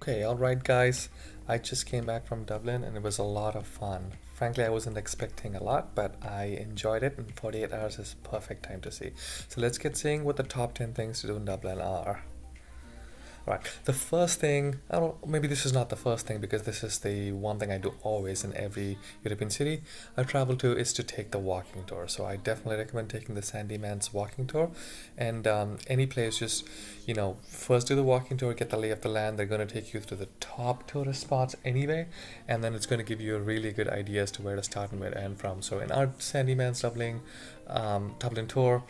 Okay, alright, guys. I just came back from Dublin and it was a lot of fun. Frankly, I wasn't expecting a lot, but I enjoyed it, and 48 hours is perfect time to see. So let's get seeing what the top 10 things to do in Dublin are. Right. The first thing, I don't, maybe this is not the first thing because this is the one thing I do always in every European city I travel to is to take the walking tour. So I definitely recommend taking the Sandyman's walking tour. And any place, just, first do the walking tour, get the lay of the land. They're going to take you to the top tourist spots anyway. And then it's going to give you a really good idea as to where to start and where to end from. So in our Sandyman's Dublin tour,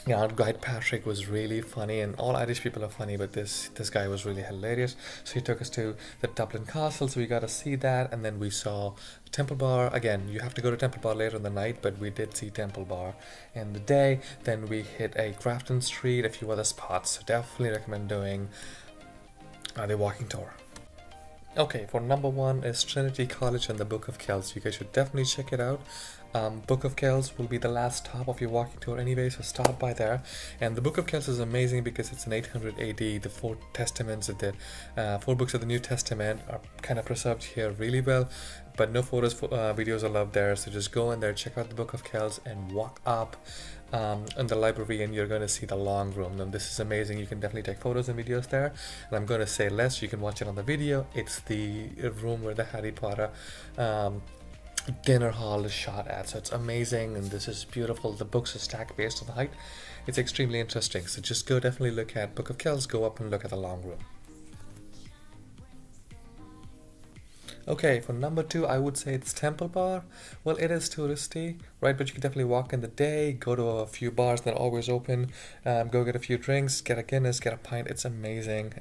yeah, our guide Patrick was really funny, and all Irish people are funny, but this guy was really hilarious. So he took us to the Dublin Castle, so we got to see that, and then we saw Temple Bar. Again, you have to go to Temple Bar later in the night, but we did see Temple Bar in the day. Then we hit a Grafton Street, a few other spots. So definitely recommend doing the walking tour. Okay, for number one is Trinity College and the Book of Kells. You guys should definitely check it out. Book of Kells will be the last stop of your walking tour anyway, so stop by there. And the Book of Kells is amazing because it's in 800 AD. The four testaments of the four books of the New Testament are kind of preserved here really well, but no photos, videos are allowed there. So just go in there, check out the Book of Kells, and walk up in the library, and you're going to see the long room. And this is amazing. You can definitely take photos and videos there. And I'm going to say less. You can watch it on the video. It's the room where the Harry Potter dinner hall is shot at, so it's amazing, and this is beautiful. The books are stacked based on the height. It's extremely interesting, so just go definitely look at Book of Kells, go up and look at the long room. Okay, for number two, I would say it's Temple Bar. Well, it is touristy, right? But you can definitely walk in the day, go to a few bars that are always open, go get a few drinks, get a Guinness, get a pint. It's amazing,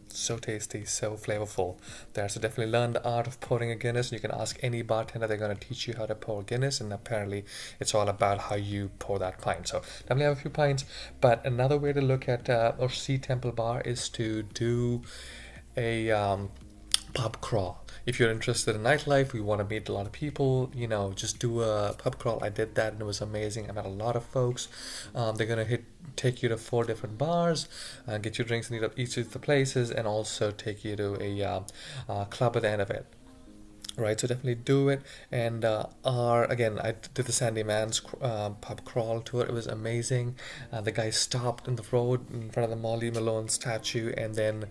so tasty, so flavorful there. So definitely learn the art of pouring a Guinness. You can ask any bartender; they're going to teach you how to pour Guinness, and apparently, it's all about how you pour that pint. So definitely have a few pints. But another way to look at or see Temple Bar is to do a pub crawl. If you're interested in nightlife, you want to meet a lot of people, just do a pub crawl. I did that and it was amazing. I met a lot of folks. They're gonna take you to four different bars, get you drinks in each of the places, and also take you to a club at the end of it. Right, so definitely do it. And again, I did the Sandyman's pub crawl tour. It was amazing. The guy stopped in the road in front of the Molly Malone statue, and then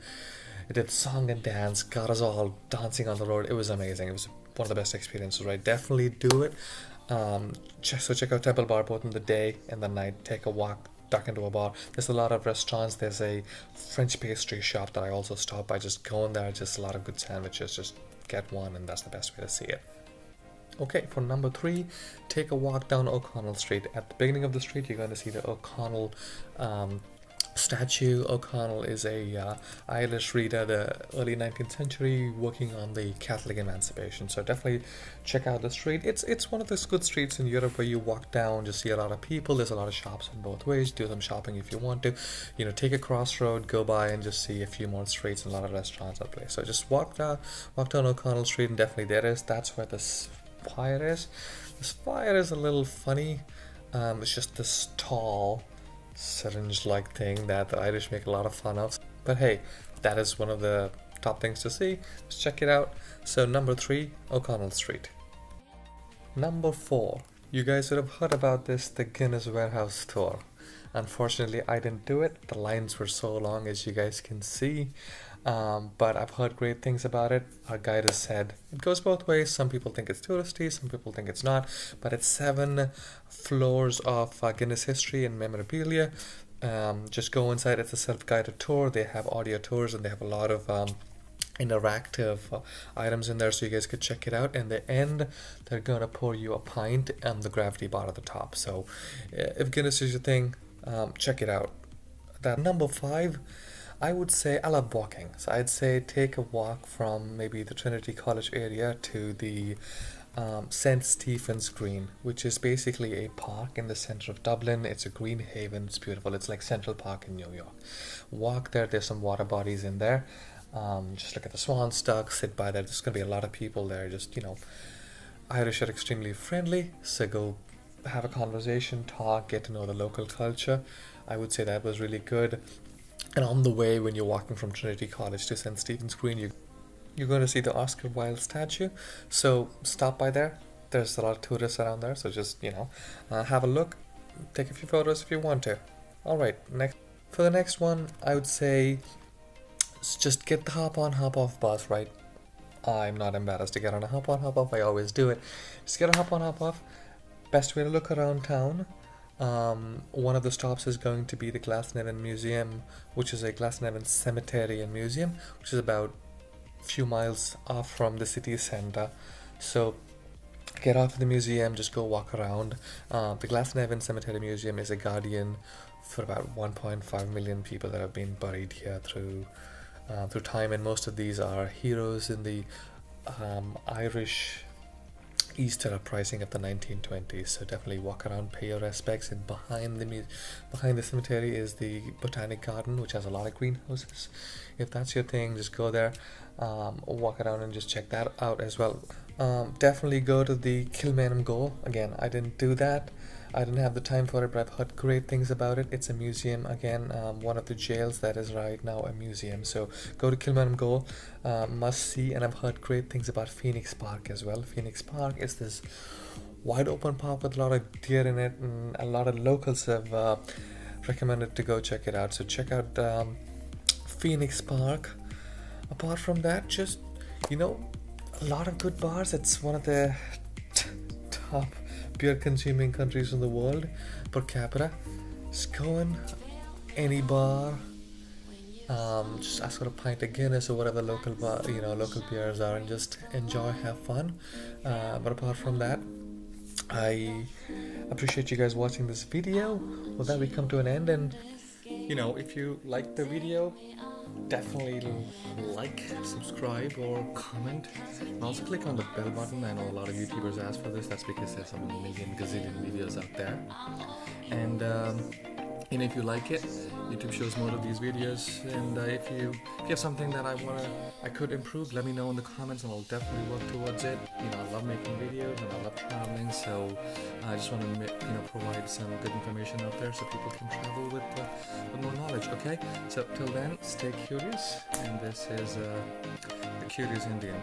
it did song and dance, got us all dancing on the road. It was amazing. It was one of the best experiences, right? Definitely do it. Check out Temple Bar both in the day and the night. Take a walk, duck into a bar. There's a lot of restaurants. There's a French pastry shop that I also stopped by. Just go in there. Just a lot of good sandwiches. Just get one, and that's the best way to see it. Okay, for number three, take a walk down O'Connell Street. At the beginning of the street, you're going to see the O'Connell statue. O'Connell is a Irish reader, the early 19th century, working on the Catholic emancipation. So definitely check out the street. It's one of those good streets in Europe where you walk down, just see a lot of people. There's a lot of shops in both ways. Do some shopping if you want to. Take a crossroad, go by and just see a few more streets and a lot of restaurants at place. So just walk down O'Connell Street, and definitely that's where this fire is. This fire is a little funny. It's just this tall syringe-like thing that the Irish make a lot of fun of. But hey, that is one of the top things to see. Just check it out. So number three, O'Connell Street. Number four, you guys would have heard about this, the Guinness Warehouse tour. Unfortunately, I didn't do it. The lines were so long, as you guys can see. But I've heard great things about it. Our guide has said it goes both ways. Some people think it's touristy, some people think it's not. But it's 7 floors of Guinness history and memorabilia. Just go inside. It's a self-guided tour. They have audio tours, and they have a lot of interactive items in there, so you guys could check it out. And the end, they're gonna pour you a pint and the gravity bar at the top. So if Guinness is your thing, check it out. That number five, I would say I love walking. So I'd say take a walk from maybe the Trinity College area to the St. Stephen's Green, which is basically a park in the center of Dublin. It's a green haven. It's beautiful. It's like Central Park in New York. Walk there. There's some water bodies in there. Just look at the swans, ducks, sit by there. There's going to be a lot of people there. Just, Irish are extremely friendly. So go have a conversation, talk, get to know the local culture. I would say that was really good. And on the way, when you're walking from Trinity College to St. Stephen's Green, you're going to see the Oscar Wilde statue. So stop by there. There's a lot of tourists around there, so just have a look, take a few photos if you want to. All right, next for the next one, I would say just get the hop on, hop off bus. Right, I'm not embarrassed to get on a hop on, hop off. I always do it. Just get a hop on, hop off. Best way to look around town. One of the stops is going to be the Glasnevin Museum, which is a Glasnevin cemetery and museum, which is about a few miles off from the city centre. So get off of the museum, just go walk around. The Glasnevin Cemetery Museum is a guardian for about 1.5 million people that have been buried here through time, and most of these are heroes in the Irish Easter uprising of the 1920s. So definitely walk around, pay your respects. And behind the cemetery is the Botanic Garden, which has a lot of greenhouses. If that's your thing, just go there, walk around and just check that out as well. Definitely go to the Kilmainham Goal. Again, I didn't do that. I didn't have the time for it, but I've heard great things about it. It's a museum, again, one of the jails that is right now a museum. So go to Kilmainham Goal, must see. And I've heard great things about Phoenix Park as well. Phoenix Park is this wide open park with a lot of deer in it, and a lot of locals have recommended to go check it out. So check out Phoenix Park. Apart from that, just a lot of good bars. It's one of the top beer consuming countries in the world per capita. Just go in any bar, just ask for a pint of Guinness or whatever local beers are, and just enjoy, have fun. But apart from that, I appreciate you guys watching this video. With that, we come to an end, and if you like the video, definitely like, subscribe, or comment, and also click on the bell button. I know a lot of YouTubers ask for this. That's because there's a million gazillion videos out there. And if you like it, YouTube shows more of these videos. And if you have something that I could improve, let me know in the comments, and I'll definitely work towards it. I love making videos and I love traveling, so I just want to provide some good information out there so people can travel with more knowledge. Okay, so till then, stay curious, and this is the Curious Indian.